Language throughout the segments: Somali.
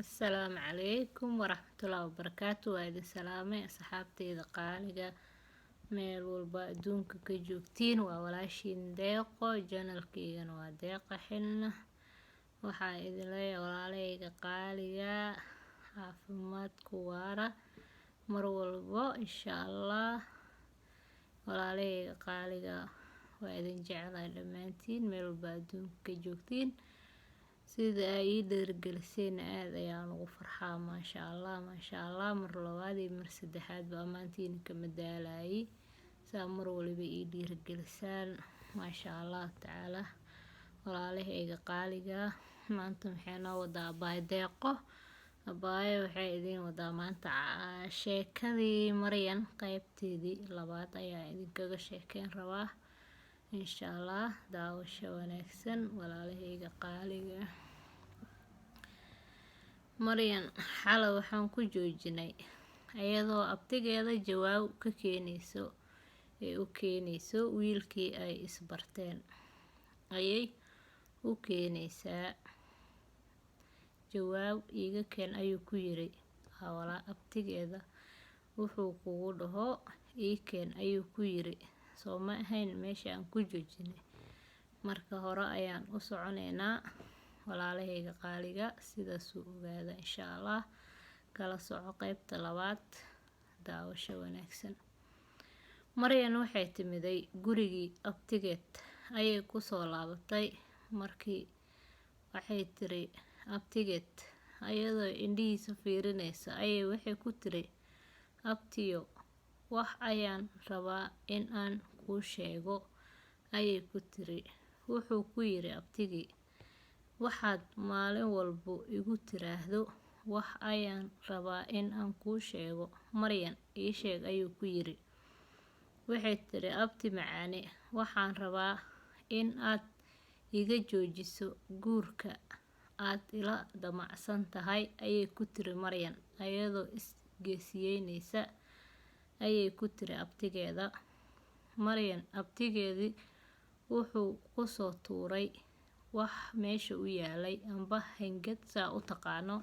Asalaamu calaykum waraxmatullaahi wabarakaatu. Waa idin salaamay asxaabteyda qaaliga meel walba adduunka ka joogtiin. Waa walaashiin deeqo, janalkeygana waa deeqa xilna. Waxaa idin leeyahay walaaleyga qaaliga caafimaadku waara mar walbo insha Allah. Walaaleyga qaaliga waa idin jeclahay dhammaantiin meel walba adduunka ka joogtiin. sida ay dhiirgeliseen aad ayaan ugu farxaa maasha Allah mar labaad iyo mar saddexaad ba amaantiina kama daalayay saa mar waliba ii dhiirgelisaan maasha Allah tacaala. Walaalahayga qaaliga maanta waxay noo wadaa abaay deeqo. Abaay waxay idin wadaa maanta sheekadii Maryan qaybteedii labaad ayaa idinkaga sheekeyn rabaa insha Allah. Daawasho wanaagsan walaalahayga qaaliga. Maryan xalay waxaan ku joojinay ayadoo abtigeeda jawaab ka keenayso wiilkii ay isbarteen ayay u keenaysaa jawaab iga keen ayuu ku yiri hawla abtigeeda wuxuu kugu dhaho ii keen ayuu ku yiri soo ma ahayn meesha aan ku joojinay. Marka hore ayaan u soconeynaa walaalahayga qaaliga sidaas u ogaada insha Allah. Kala soco qaybta labaad. Daawasho wanaagsan. Maryan waxay timiday gurigii abtigeed ayay ku soo laabatay markii waxay tiri abtigeed ayadoo indhihiisa fiirinaysa ayay waxay ku tiri abtiyo wax ayaan rabaa in aan kuu sheego ayay ku tiri. Wuxuu ku yiri abtigii waxaad maalin walbo igu tiraahdo wax ayaan rabaa in aan kuu sheego Maryan ii sheeg ayuu ku yiri. Waxay tiri abti macaane waxaan rabaa in aad iga joojiso guurka aad ila damacsan tahay ayay ku tiri Maryan ayadoo isgeesiyeynaysa ayay ku tiri abtigeeda. Maryan abtigeedii wuxuu ku soo tuuray wax meesha u yaalay amba hangad saa u taqaano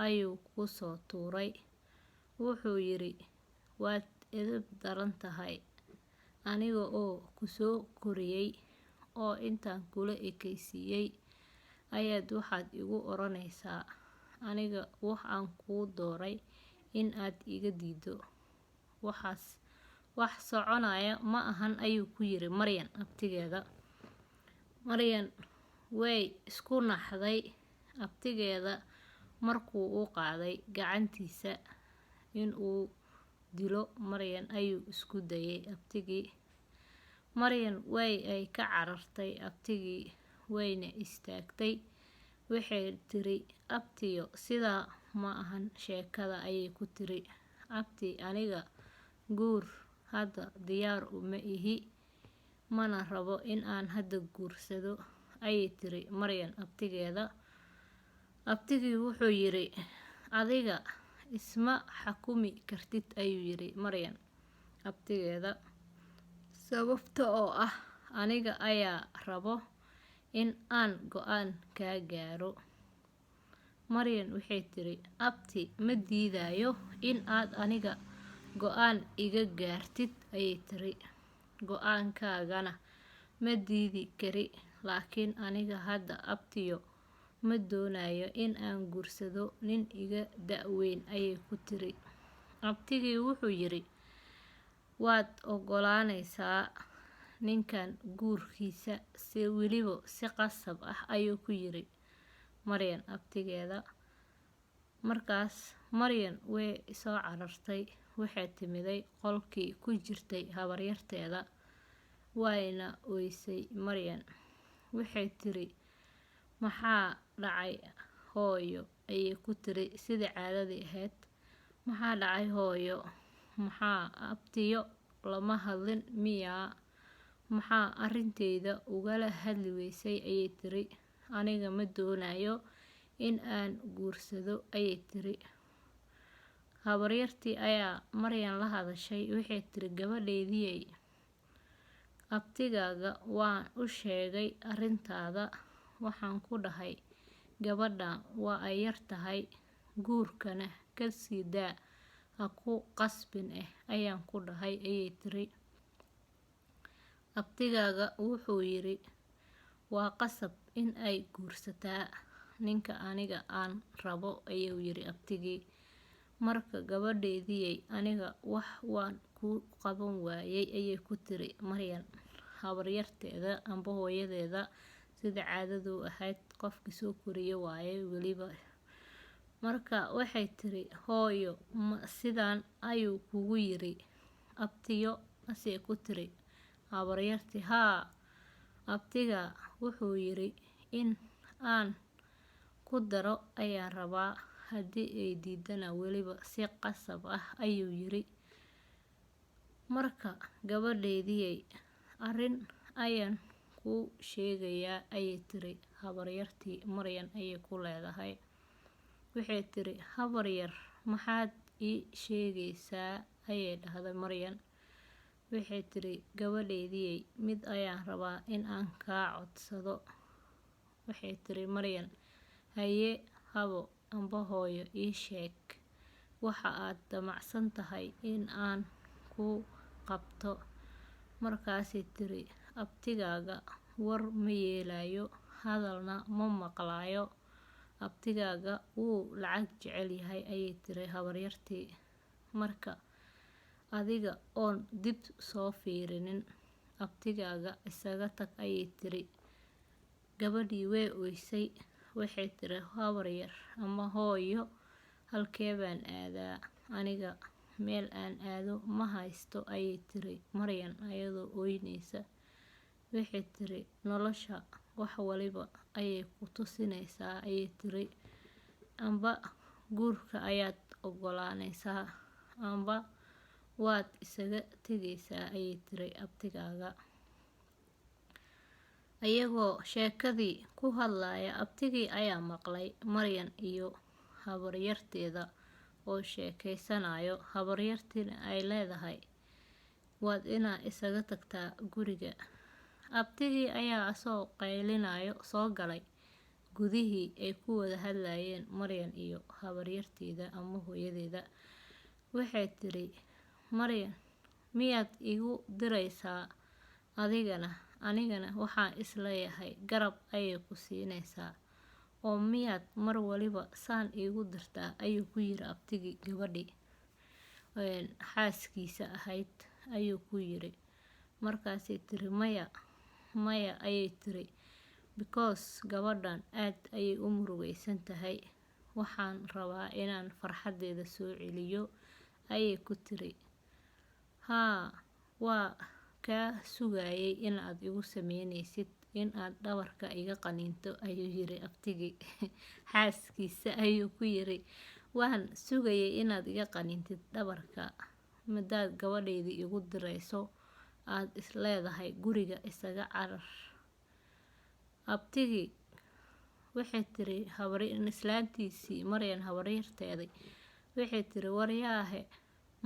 ayuu ku soo tuuray. Wuxuu yiri waad edeb daran tahay aniga oo ku soo koriyay oo intaan kula ekaysiiyay ayaad waxaad igu oranaysaa aniga wax aan kuu dooray in aad iga diido waxaas wax soconaya ma ahan ayuu ku yiri Maryan abtigeeda. Maryan way isku naxday abtigeeda markuu u qaaday gacantiisa in uu dilo Maryan ayuu isku dayay abtigii. Maryan way ay ka carartay abtigii wayna istaagtay. Waxay tiri abtiyo sidaa ma ahan sheekada ayay ku tiri abti aniga guur hadda diyaar uma ihi mana rabo in aan hadda guursado ayay tiri Maryan abtigeeda. Abtigii wuxuu yiri adiga isma xakumi kartid ayuu yiri Maryan abtigeeda sababta oo ah aniga ayaa rabo in aan go'aan ka gaaro. Maryan waxay tiri abti ma diidayo in aad aniga go'aan iga gaartid ayay tiri go'aankaagana ma diidi kari laakiin aniga hadda abtiyo ma doonayo in aan guursado nin iga da'weyn ayay ku tiri. Abtigii wuxuu yiri waad ogolaanaysaa ninkan guurkiisa si weliba si qasab ah ayuu ku yiri Maryan abtigeeda. Markaas Maryan way soo carartay waxay timiday qolkii ku jirtay habaryarteeda wayna oysay Maryan. Waxay tiri maxaa dhacay hooyo ayay ku tiri sidii caadadii ahayd. Maxaa dhacay hooyo maxaa abtiyo lama hadlin miyaa maxaa arinteyda ugala hadli weysay ayay tiri aniga ma doonayo in aan guursado ayay tiri. Habaryartii ayaa Maryan la hadashay waxay tiri gabadheedii abtigaaga waan u sheegay arintaada waxaan ku dhahay gabadhan waa ay yar tahay, guurkana ka sii daa, ha ku qasbin ayaan ku dhahay, ayay tiri. Abtigaaga wuxuu yiri, waa qasab in ay guursataa ninka aniga aan rabo, ayuu yiri abtigii. Marka gabadheedii aniga wax waan ku qaban waayay, ayay ku tiri Maryan, habaryarteeda amba hooyadeeda, sida caadadu ahayd qofkii soo koriye waaye weliba. Marka waxay tiri, hooyo sidaan ayuu kugu yiri abtiyo, asee ku tiri habaryartii, haa abtiga wuxuu yiri in aan ku daro ayaan rabaa, haddii ay diidana weliba si qasab ah, ayuu yiri. Marka gabadheedii arrin ayaan ku sheegayaa, ayay tiri habaryartii Maryan ayay ku leedahay. Waxay tiri, habaryar maxaad ii sheegaysaa, ayay dhahday Maryan. Waxay tiri gabadheedii, mid ayaan rabaa in aan kaa codsado. Waxay tiri Maryan, haye habo amba hooyo ii sheeg, waxa aad damacsan tahay in aan ku qabto. Markaasay tiri, abtigaaga war ma yeelayo, hadalna ma maqlayo, abtigaaga wuu lacag jecel yahay, ayay tiri habaryartii. Marka adiga oon dib soo fiirinin abtigaaga isaga tag, ayay tiri. Gabadhii way oysay. Waxay tiri, habaryar ama hooyo, halkee baan aadaa, aniga meel aan aado ma haysto, ayay tiri Maryan ayadoo ooynaysa. Waxay tiri, nolosha wax waliba ayay ku tusinaysaa, ayay tiri, amba guurka ayaad ogolaanaysaa, amba waad isaga tegaysaa, ayay tiri abtigaaga. Ayagoo sheekadii ku hadlaya, abtigii ayaa maqlay Maryan iyo habaryarteeda oo sheekaysanayo. Habaryartiina ay leedahay, waad inaa isaga tagtaa guriga. Abtigii ayaa asoo qaylinayo soo galay gudihii ay ku wada hadlayeen Maryan iyo habaryarteeda ama hooyadeeda. Waxay tiri, Maryan miyaad igu diraysaa adigana, anigana waxaan isleeyahay garab ayay ku siinaysaa, oo miyaad mar waliba saan igu dirtaa, ayuu ku yiri abtigii gabadhii xaaskiisa ahayd, ayuu ku yiri. Markaasay tiri, maya ayay tiri, because gabadhan aad ayay u murugaysan tahay, waxaan rabaa inaan farxadeeda soo celiyo, ayay ku tiri. Haa, waa kaa sugayay inaad igu sameynaysid in aad dhabarka iga qaniinto, ayuu yiri abtigii xaaskiisa, ayuu ku yiri, waan sugayay inaad iga qaniintid dhabarka, madaad gabadheydii igu dirayso, aad is leedahay guriga isaga carar. Abtigii waxay tiri islaantiisii Maryan habaryarteedii, waxay tiri, waryaahe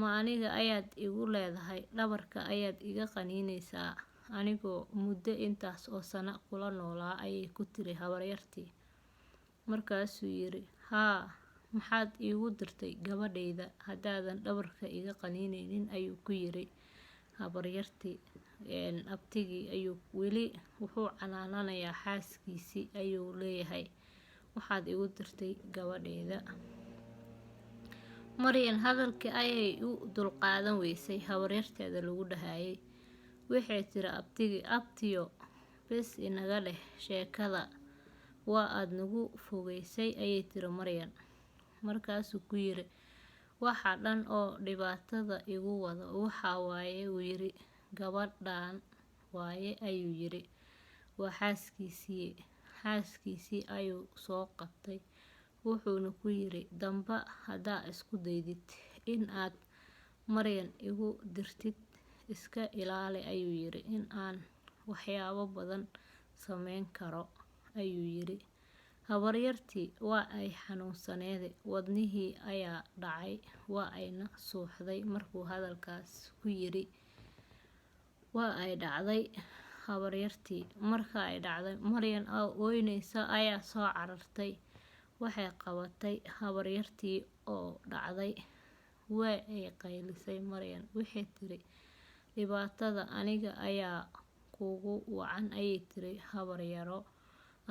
ma aniga ayaad igu leedahay dhabarka ayaad iga qaniinaysaa, anigoo muddo intaas oo sano kula noolaa, ayay ku tiri habaryartii. Markaasuu yiri, haa maxaad iigu dirtay gabadheyda haddaadan dhabarka iga qaniinaynin, ayuu ku yiri habaryartii. Abtigii ayuu weli wuxuu canaananayaa xaaskiisii, ayuu leeyahay, waxaad igu dirtay gabadheyda. Maryan hadalkii ayay u dulqaadan weysay habaryarteeda lagu dhahayay. Waxay tiri abtigii, abtiyo bes inaga dheh sheekada, waa aad nagu fogeysay, ayay tiri Maryan. Markaasuu ku yiri, waxa dhan oo dhibaatada igu wado waxa waaye, uu yiri gabadhan waaye, ayuu yiri waa xaaskiisii ayuu soo qabtay. Wuxuuna ku yiri, damba haddaa isku daydid in aad Maryan igu dirtid, iska ilaali, ayuu yiri, in aan waxyaabo badan sameyn karo, ayuu yiri. Habaryartii waa ay xanuunsaneede, wadnihii ayaa dhacay, waa ayna suuxday markuu hadalkaas ku yiri. Waa ay dhacday habaryartii. Marka ay dhacday, Maryan oo ooynaysa ayaa soo carartay. Waxay qabatay habaryartii oo dhacday. Waa ay qaylisay Maryan. Waxay tiri, dhibaatada aniga ayaa kugu wacan, ayay tiri habaryaro.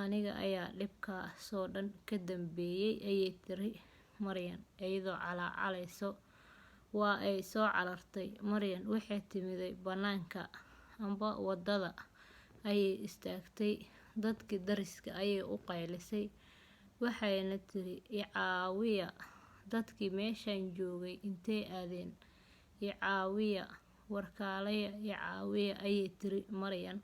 Aniga ayaa dhibkaasoo dhan ka dambeeyay, ayay tiri Maryan iyadoo calaacalayso. Waa ay soo carartay Maryan. Waxay timiday banaanka amba wadada ayay istaagtay. Dadkii dariska ayay u qaylisay. Waxayna tiri, i caawiya, dadkii meeshaan joogay intee aadeen, i caawiya, warkaalaya, i caawiya, ayay tiri Maryan.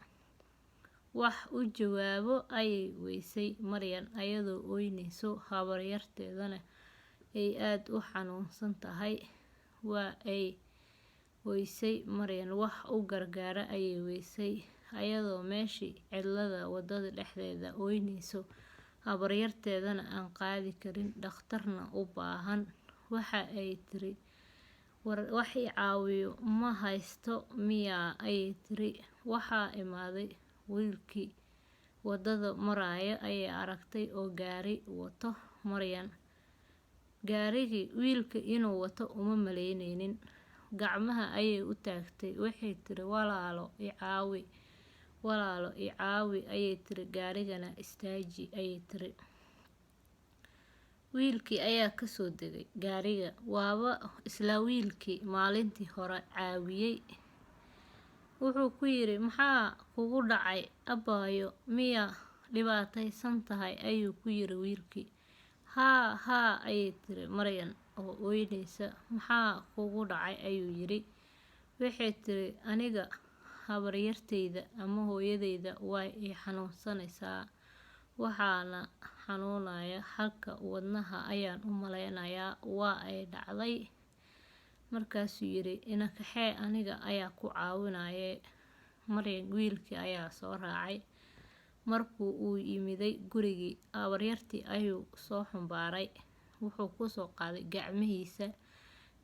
Wax u jawaabo ayay weysay Maryan ayadoo ooynayso, habaryarteedana ay aad u xanuunsan tahay. Waa ay weysay Maryan, wax u gargaara ayay weysay ayadoo meeshii cidlada wadada dhexdeeda ooynayso, habaryarteedana aan qaadi karin, dhakhtarna u baahan. Waxa ay tiri, wax i caawiyo ma haysto miyaa, ayay tiri. Waxaa imaaday wiilkii wadada maraya ayay aragtay oo gaari wato Maryan. Gaarigii wiilka inuu wato uma maleynaynin. Gacmaha ayay u taagtay. Waxay tiri, walaalo i caawi, walaalo i caawi, ayay tiri. Gaarigana istaaji, ayay tiri. Wiilkii ayaa ka soo degay gaariga. Waaba isla wiilkii maalintii hore caawiyay. Wuxuu ku yiri, maxaa kugu dhacay abaayo, miya dhibaataysan tahay, ayuu ku yiri wiilkii. Haa, haa, ayay tiri Maryan oo ooynaysa. Maxaa kugu dhacay, ayuu yiri. Waxay tiri, aniga habaryarteyda ama hooyadeyda way i xanuunsanaysaa. Waxaana xanuunaya halka wadnaha ayaan u maleynayaa. Waa ay dhacday. Markaasuu yiri, ina kaxee, aniga ayaa ku caawinayay. Maryan wiilkii ayaa soo raacay. Markuu uu yimiday gurigii, habaryartii ayuu soo xumbaaray. Wuxuu ku soo qaaday gacmihiisa.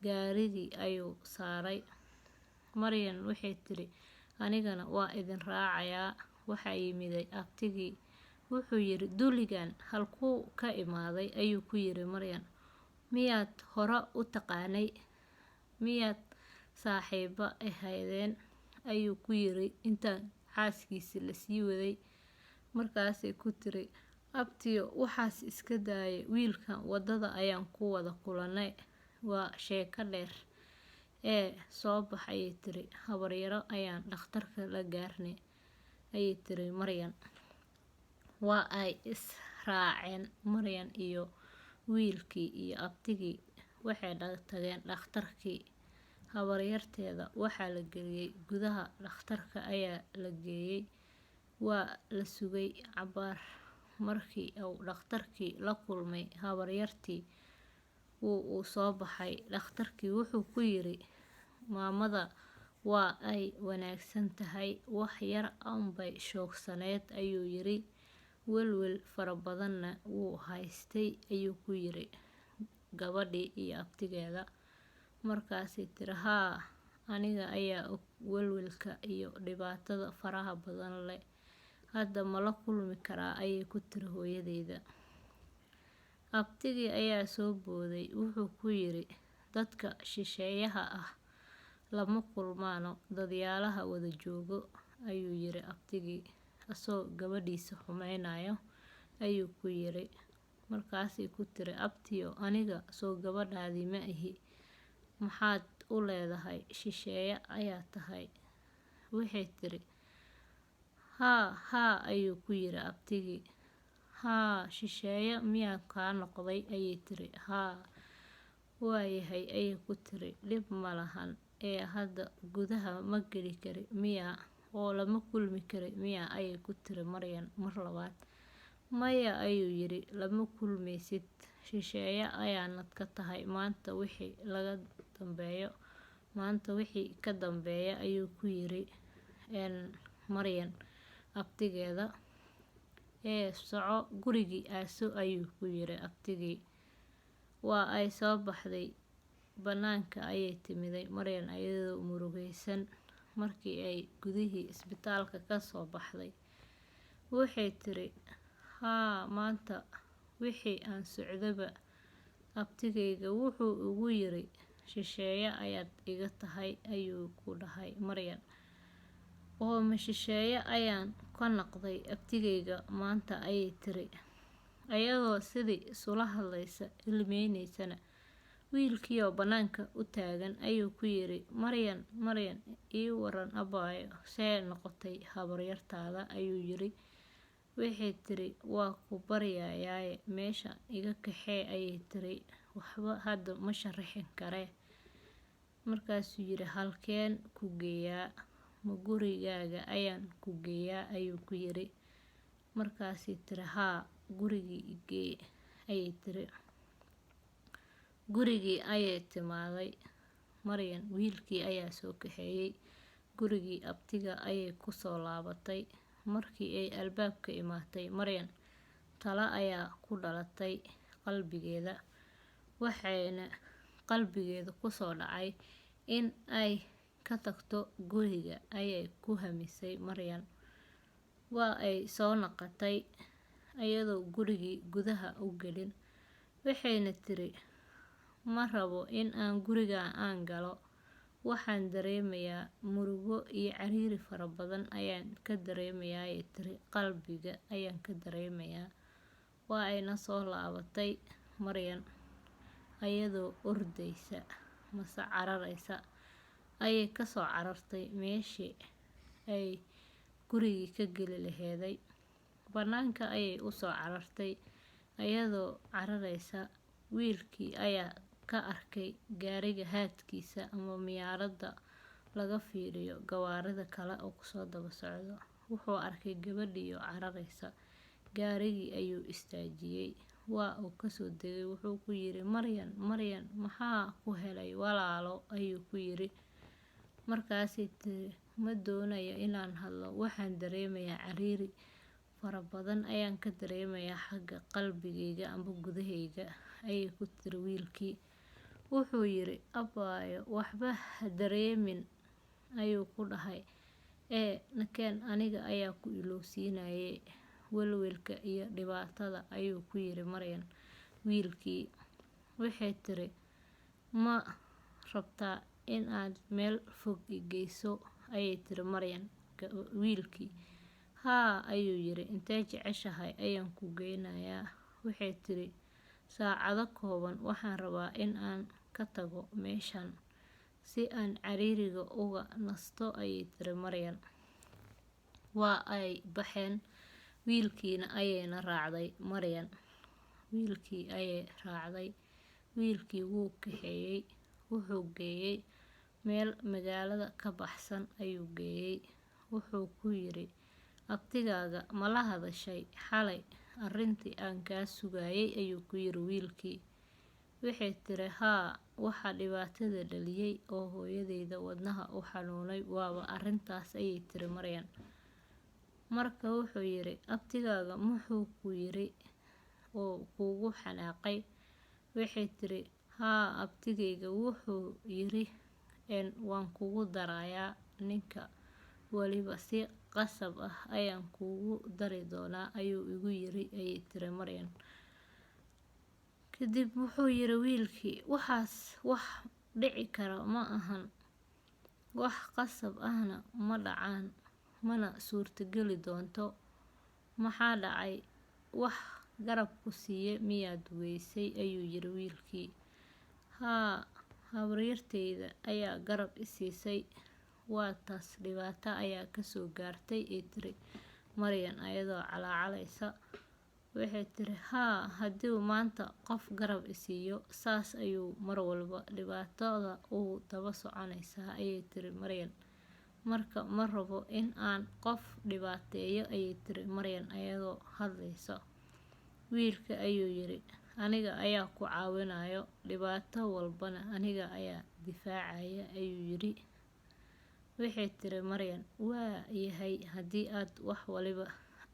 Gaarigii ayuu saaray. Maryan waxay tiri, anigana waa idin raacayaa. Waxaa yimiday abtigii. Wuxuu yiri, duligan halkuu ka imaaday, ayuu ku yiri Maryan. Miyaad hore u taqaanay, miyaad saaxiiba ahaydeen, ayuu ku yiri intaan xaaskiisii la sii waday. Markaasay ku tiri, abtiyo waxaas iska daayay, wiilkan wadada ayaan ku wada kulanay, waa sheeko dheer ee soo bax, ayay tiri. Habaryaro ayaan dhakhtarka la gaarnay, ayay tiri Maryan. Waa ay is raaceen Maryan iyo wiilkii iyo abtigii. Waxay tageen dhakhtarkii. Habaryarteeda waxaa la geliyay gudaha dhakhtarka ayaa la geeyay. Waa la sugay cabaar. Markii uu dhakhtarkii la kulmay habaryartii, uu soo baxay. Dhakhtarkii wuxuu ku yiri, maamada waa ay wanaagsan tahay, wax yar unbay shoogsaneed, ayuu yiri. Welwel fara badanna wuu haystay, ayuu ku yiri gabadhii iyo abtigeeda. Markaasay tiri, haa, aniga ayaa og welwelka iyo dhibaatada faraha badan leh. Hadda ma la kulmi karaa, ayay ku tiri hooyadeyda. Abtigii ayaa soo booday. Wuxuu ku yiri, dadka shisheeyaha ah lama kulmaano dadyaalaha wada joogo, ayuu yiri abtigii. Asoo gabadhiisa xumeynayo, ayuu ku yiri. Markaasay ku tiri, abtiyo, aniga soo gabadhaadii ma ahi, maxaad u leedahay, shisheeye ayaa tahay. Waxay tiri, haa, haa, ayuu ku yiri abtigii. Haa, shisheeye miyaan kaa noqday, ayay tiri. Haa, waayahay, ayay ku tiri. Dhib ma lahan ee hadda gudaha ma geli kari miyaa, oo lama kulmi kari miyaa, ayay ku tiri Maryan mar labaad. Maya, ayuu yiri, lama kulmaysid, shisheeye ayaanad ka tahay. Maanta wixii ka dambeeya, ayuu ku yiri Maryan abtigeeda. Soco gurigii aaso, ayuu ku yiri abtigii. Waa ay soo baxday. Banaanka ayay timiday Maryan ayadoo murugaysan. markii ay gudihii isbitaalka ka soo baxday. Waxay tiri, haa, maanta wixii aan socdaba abtigayga wuxuu ugu yiri shisheeye ayaad iga tahay ayuu ku dhahay Maryan. Oo ma shisheeye ayaan ka noqday abtigayga maanta ayay tiri. Ayadoo sidii isula hadlaysa ilmeynaysana wiilkii oo banaanka u taagan ayuu ku yiri Maryan, Maryan, ii waran abaayo see noqotay habaryartaada ayuu yiri. Waxay tiri waa ku baryayaaye meesha iga kaxee ayay tiri, waxba hadda ma sharaxin karee. Markaasuu yiri halkeen ku geeyaa, ma gurigaaga ayaan ku geeyaa ayuu ku yiri. Markaasay tiri haa, gurigii igee ayay tiri. Gurigii ayay timaaday Maryan, wiilkii ayaa soo kaxeeyay. Gurigii abtiga ayay ku soo laabatay. Markii ay albaabka imaatay Maryan, talo ayaa ku dhalatay qalbigeeda. Waxayna qalbigeeda ku soo dhacay in ay ka tagto guriga ayay ku hamisay Maryan. Waa ay soo noqotay ayadoo gurigii gudaha u gelin. Waxayna tiri ma rabo in aan guriga aan galo. Waxaan dareemayaa murugo iyo cariiri fara badan ayaan ka dareemayaa ayay tiri, qalbiga ayaan ka dareemayaa. Waa ayna soo laabatay Maryan ayadoo ordaysa mase cararaysa ayay ka soo carartay meeshii ay gurigii ka geli laheeday. Banaanka ayay u soo carartay ayadoo cararaysa. Wiilkii ayaa ka arkay gaariga haadkiisa ama miyaaradda laga fiiriyo gawaarida kale oo kusoo daba socdo. Wuxuu arkay gabadhii oo cararaysa. Gaarigii ayuu istaajiyay. Waa uu ka soo degay. Wuxuu ku yiri Maryan, Maryan, maxaa ku helay walaalo ayuu ku yiri. Markaasay tiri ma doonayo inaan hadlo. Waxaan dareemayaa cariiri fara badan ayaan ka dareemayaa xagga qalbigayga amba gudahayga ayay ku tiri wiilkii. Wuxuu yiri abaayo waxba ha dareemin ayuu ku dhahay. Nakeen aniga ayaa ku ilowsiinayay welwelka iyo dhibaatada ayuu ku yiri Maryan wiilkii. Waxay tiri ma rabtaa in aad meel fog i geyso ayay tiri Maryan wiilkii. Haa ayuu yiri, intee jeceshahay ayaan ku geynayaa. Waxay tiri saacado kooban waxaan rabaa in aan ka tago meeshan si aan cariiriga uga nasto ayay tiri Maryan. Waa ay baxeen. Wiilkiina ayayna raacday Maryan. Wiilkii ayay raacday. Wiilkii wuu kaxeeyay. Wuxuu geeyay meel magaalada ka baxsan ayuu geeyay. Wuxuu ku yiri abtigaaga ma la hadashay xalay arrintii aan kaa sugayay ayuu ku yiri wiilkii. Waxay tiri haa, waxa dhibaatada dhaliyay oo hooyadeyda wadnaha u xanuunay waaba arrintaas ayay tiri Maryan. Marka wuxuu yiri abtigaaga muxuu ku yiri oo kugu xanaaqay. Waxay tiri haa, abtigayga wuxuu yiri waan kugu darayaa ninka, waliba si qasab ah ayaan kugu dari doonaa ayuu igu yiri ayay tiri Maryan. Kadib wuxuu yiri wiilkii waxaas wax dhici kara ma ahan, wax qasab ahna ma dhacaan, mana suurtageli doonto. Maxaa dhacay? Wax garab ku siiye miyaad weysay ayuu yiri wiilkii. Haa, habaryarteyda ayaa garab i siisay. Waa taas dhibaato ayaa ka soo gaartay ay tiri Maryan ayadoo calaacalaysa. Waxay tiri haa, haddii maanta qof garab i siiyo saas ayuu mar walba dhibaatada uu daba soconaysaa ayay tiri Maryan. Marka ma rabo in aan qof dhibaateeyo ayay tiri Maryan ayadoo hadlayso. Wiilka ayuu yiri aniga ayaa ku caawinayo, dhibaato walbana aniga ayaa difaacaya ayuu yiri. Waxay tiri Maryan waa yahay haddii aad wax waliba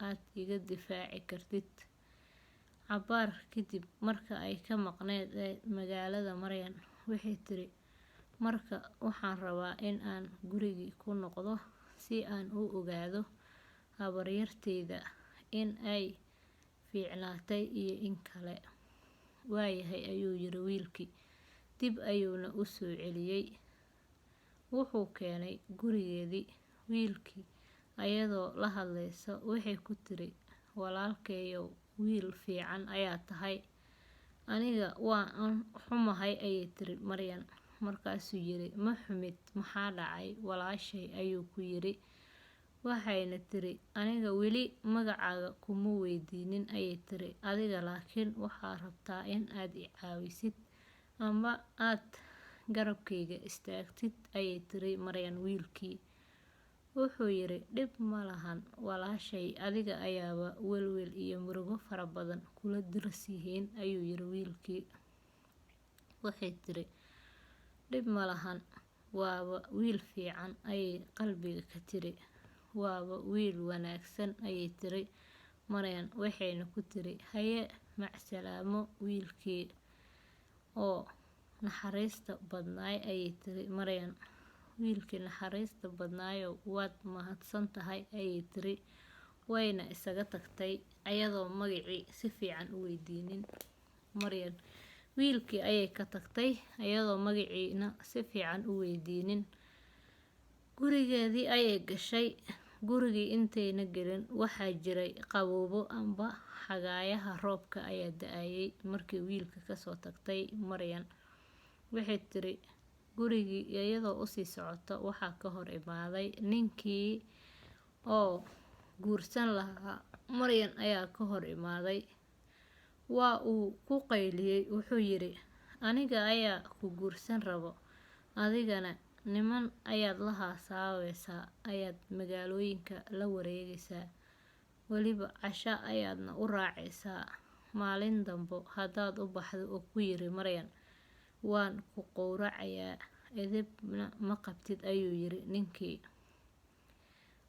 aad iga difaaci kartid. Cabaar kadib marka ay ka maqneed magaalada Maryan waxay tiri marka waxaan rabaa in aan gurigii ku noqdo si aan u ogaado habaryarteyda in ay fiicnaatay iyo in kale. Waayahay ayuu yiri wiilkii. Dib ayuuna u soo celiyay. Wuxuu keenay gurigeedii. Wiilkii ayadoo la hadlaysa waxay ku tiri, walaalkeeyow wiil fiican ayaa tahay. Aniga waan xumahay ayay tiri Maryan. Markaasuu yiri, ma xumid, maxaa dhacay walaashay ayuu ku yiri. Waxayna tiri, aniga weli magacaaga kuma weydiinin ayay tiri. Adiga laakiin waxaa rabtaa in aad i caawisid ama aad garabkayga istaagtid ayay tiri Maryan wiilkii. Wuxuu yiri, dhib ma lahan walaashay, adiga ayaaba welwel iyo murugo fara badan kula dirsihiin ayuu yiri wiilkii. Waxay tiri, dhib ma lahan, waaba wiil fiican ayay qalbiga ka tiri. Waaba wiil wanaagsan ayay tiri Maryan. Waxayna ku tiri, haye macsalaamo wiilkii oo naxariista badnaay ayay tiri Maryan. Wiilkii naxariista badnaayo waad mahadsan tahay ayay tiri. Wayna isaga tagtay ayadoo magacii si fiican u weydiinin Maryan. Wiilkii ayay ka tagtay ayadoo magaciina si fiican u weydiinin. Gurigeedii ayay gashay. Gurigii intayna gelin waxaa jiray qaboobo amba xagaayaha roobka ayaa da'ayay markii wiilka ka soo tagtay Maryan. Waxay tiri, gurigii iyadoo u sii socota waxaa ka hor imaaday ninkii oo guursan lahaa Maryan ayaa ka hor imaaday. Waa uu ku qayliyay. Wuxuu yiri, aniga ayaa ku guursan rabo. Adigana niman ayaad la haasaawaysaa, ayaad magaalooyinka la wareegaysaa. Weliba casha ayaadna u raacaysaa. Maalin dambo haddaad u baxdo oo ku yiri Maryan, waan ku qowracayaa, edebna ma qabtid ayuu yiri ninkii.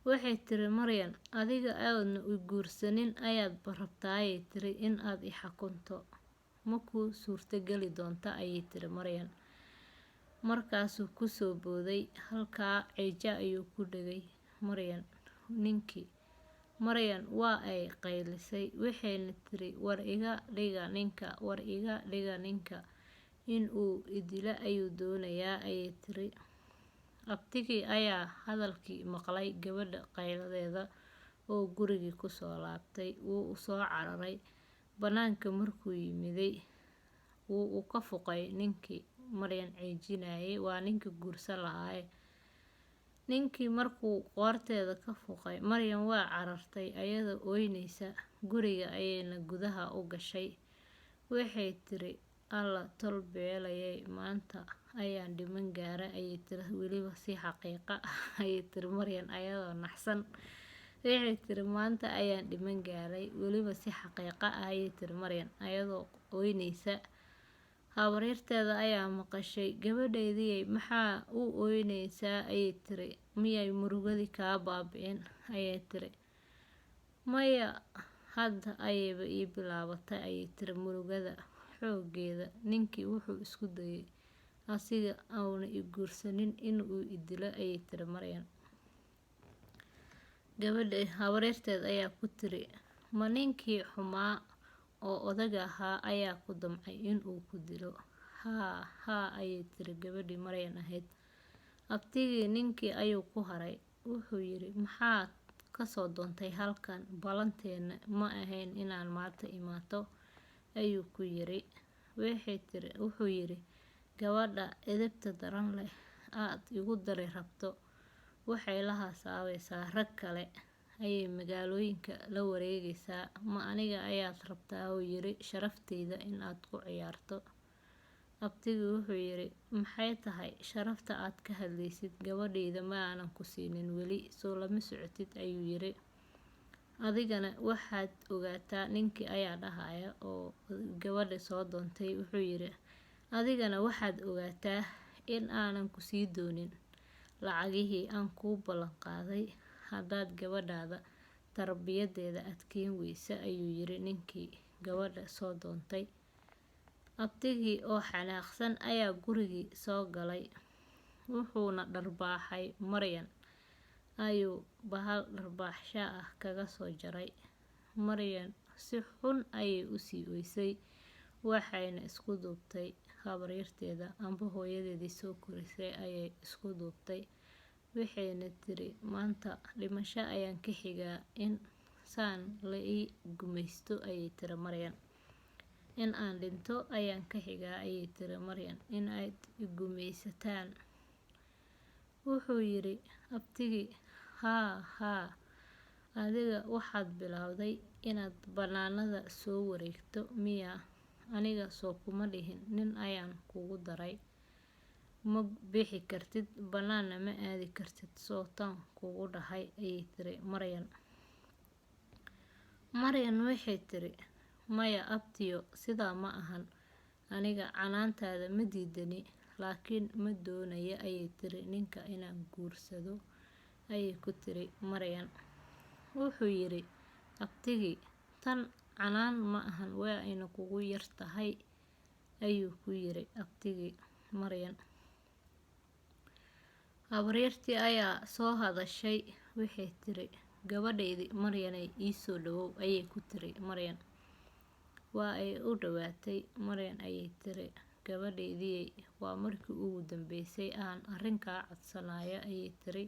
Waxay tiri Maryan, adiga aadna u guursanin ayaad rabtaa ayay tiri in aad i xakunto. Ma ku suurtagali doonta ayay tiri Maryan. Markaasuu ku soo booday halkaa ceeja ayuu ku dhagay Maryan ninkii. Maryan waa ay qaylisay. Waxayna tiri, war iga dhiga ninka in uu idila ayuu doonayaa ayay tiri. Abtigii ayaa hadalkii maqlay gabadha qayladeeda oo gurigii ku soo laabtay. Wuu soo cararay. Banaanka markuu yimiday wuu ka fuqay ninkii Maryan ceejinayay. Waa ninka guursan lahaa. Ninkii markuu qoorteeda ka fuqay, Maryan waa carartay ayadoo ooynaysa. Guriga ayayna gudaha u gashay. Waxay tiri, alla tol beelayay, maanta ayaan dhiman gaara ayay tiri weliba si xaqiiqa ayay tiri Maryan ayadoo naxsan. Waxay tiri, maanta ayaan dhiman gaaray weliba si xaqiiqa ayay tiri Maryan ayadoo ooynaysa. Habaryarteeda ayaa maqashay. Gabadheedii maxaa u ooynaysaa ayay tiri. Miyay murugadii kaa baabi'in ayay tiri. Maya, hadda ayayba ii bilaabatay ayay tiri murugada xoogeeda. Ninkii wuxuu isku dayay asiga auna i guursanin in uu idilo ayay tiri Maryan. Gabadha habaryarteed ayaa ku tiri, ma ninkii xumaa oo odaga ahaa ayaa ku damcay in uu ku dilo? Haa ayay tiri gabadhii Maryan ahayd. Abtigii ninkii ayuu ku haray. Wuxuu yiri, maxaad ka soo doontay halkan? Balanteena ma ahayn inaan maanta imaato ayuu ku yiri. Wuxuu yiri, gabadha edebta daran leh aad igu dari rabto waxay la haasaawaysaa rag kale ayay magaalooyinka la wareegaysaa. Ma aniga ayaad rabtaa oo yiri sharafteyda in aad ku ciyaarto. Abtigii wuxuu yiri, maxay tahay sharafta aad ka hadlaysid? Gabadheyda ma aanan ku siinin weli, soo lama socotid ayuu yiri. Adigana waxaad ogaataa ninkii ayaa dhahaya oo gabadha soo doontay. Wuxuu yiri, adigana waxaad ogaataa in aanan ku sii doonin lacagihii aan kuu ballan qaaday haddaad gabadhaada tarbiyadeeda adkeyn weysa ayuu yiri ninkii gabadha soo doontay. Abtigii oo xanaaqsan ayaa gurigii soo galay. wuxuuna dharbaaxay Maryan ayuu bahal dharbaaxsha ah kaga soo jaray. Maryan si xun ayay u sii weysay, waxayna isku duubtay habaryarteeda amba hooyadeedii soo korisay ayay isku duubtay. Waxayna tiri maanta dhimasho ayaan ka xigaa in saan la ii gumaysto ayay tiri Maryan. In aan dhinto ayaan ka xigaa ayay tiri Maryan, in aad i gumaysataan. Wuxuu yidhi abtigii, haa, adiga waxaad bilowday inaad bannaanada soo wareegto miyaa? Aniga soo kuma dhihin nin ayaan kugu daray. Ma bixi kartid, bannaanna ma aadi kartid sootaan kugu dhahay ayay tiri Maryan. Maryan waxay tiri maya abtiyo, sidaa ma ahan. Aniga canaantaada ma diidani, laakiin ma doonaya ayay tiri ninka inaan guursado ayay ku tiri Maryan. Wuxuu yidhi abtigii, tan canaan ma ahan, waa ayna kugu yar tahay ayuu ku yidhi abtigii Maryan. Habaryartii ayaa soo hadashay, waxay tiri gabadhaydii Maryanay ii soo dhawow ayay ku tiri Maryan. Waa ay u dhawaatay Maryan ayay tiri gabadhaydii, waa markii ugu dambeysay aan arrinkaa codsanayo ayay tiri,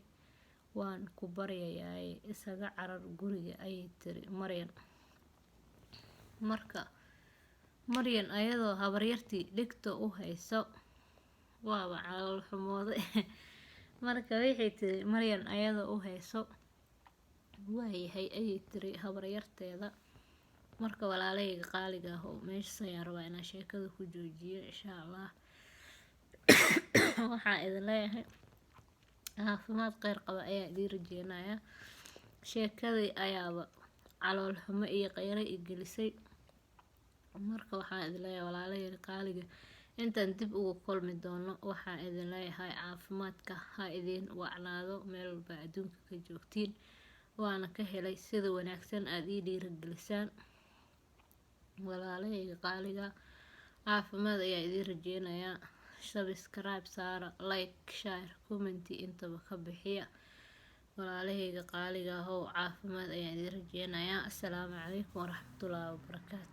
waan ku baryayaa isaga carar guriga ayay tiri Maryan. Marka Maryan ayadoo habaryartii dhigto u hayso waaba calool xumooday. Marka waxay tiri Maryan ayadoo u hayso waayahay ayay tiri habaryarteeda. Marka walaalahayga qaaliga ah oo meesha ayaan rabaa inaan sheekada ku joojiyo insha Allah. Waxaan idin leeyahay caafimaad kheyr qaba ayaa idin rajeynayaa. Sheekadii ayaaba calool xumo iyo kheyra i gelisay. Marka waxaan idin leeyahay walaalahayga qaaliga, intaan dib ugu kulmi doono waxaan idin leeyahay caafimaadka ha idin wacnaado meel walba adduunka ka joogtiin. Waana ka helay sida wanaagsan aad ii dhiirigelisaan. Walaalahayga qaaliga, caafimaad ayaa idin rajeynayaa. Subscribe saara, like, share, comment intaba ka bixiya. Walaalahayga qaaliga ah oo caafimaad ayaa idin rajeynayaa. Assalaamu calaykum waraxmatullaahi wabarakaatu.